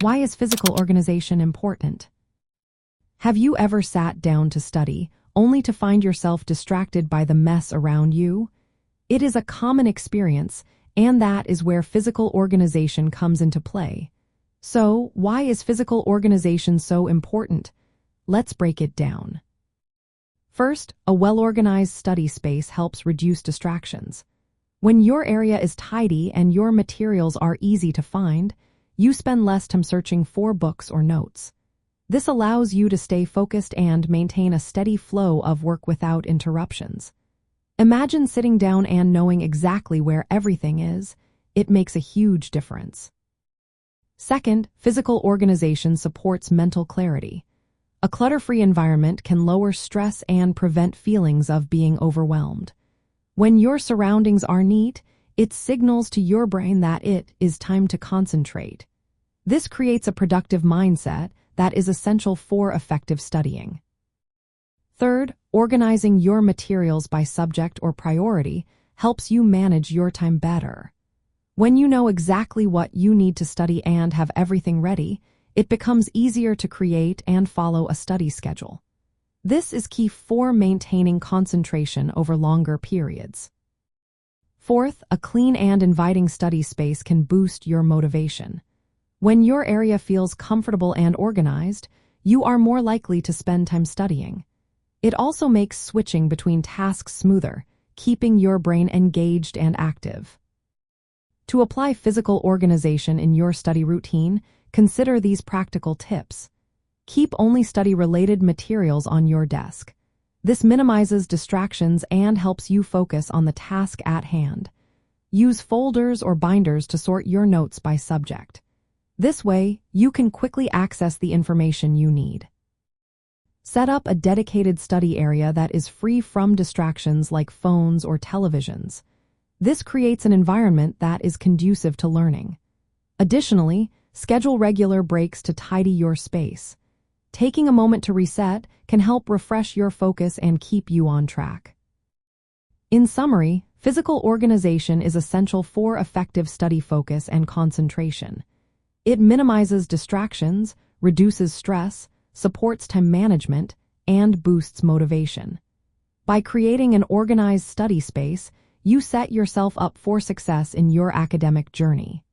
Why is physical organization important? Have you ever sat down to study, only to find yourself distracted by the mess around you? It is a common experience, and that is where physical organization comes into play. So, why is physical organization so important? Let's break it down. First, a well-organized study space helps reduce distractions. When your area is tidy and your materials are easy to find, you spend less time searching for books or notes. This allows you to stay focused and maintain a steady flow of work without interruptions. Imagine sitting down and knowing exactly where everything is. It makes a huge difference. Second, physical organization supports mental clarity. A clutter-free environment can lower stress and prevent feelings of being overwhelmed. When your surroundings are neat, it signals to your brain that it is time to concentrate. This creates a productive mindset that is essential for effective studying. Third, organizing your materials by subject or priority helps you manage your time better. When you know exactly what you need to study and have everything ready, it becomes easier to create and follow a study schedule. This is key for maintaining concentration over longer periods. Fourth, a clean and inviting study space can boost your motivation. When your area feels comfortable and organized, you are more likely to spend time studying. It also makes switching between tasks smoother, keeping your brain engaged and active. To apply physical organization in your study routine, consider these practical tips. Keep only study-related materials on your desk. This minimizes distractions and helps you focus on the task at hand. Use folders or binders to sort your notes by subject. This way, you can quickly access the information you need. Set up a dedicated study area that is free from distractions like phones or televisions. This creates an environment that is conducive to learning. Additionally, schedule regular breaks to tidy your space. Taking a moment to reset can help refresh your focus and keep you on track. In summary, physical organization is essential for effective study focus and concentration. It minimizes distractions, reduces stress, supports time management, and boosts motivation. By creating an organized study space, you set yourself up for success in your academic journey.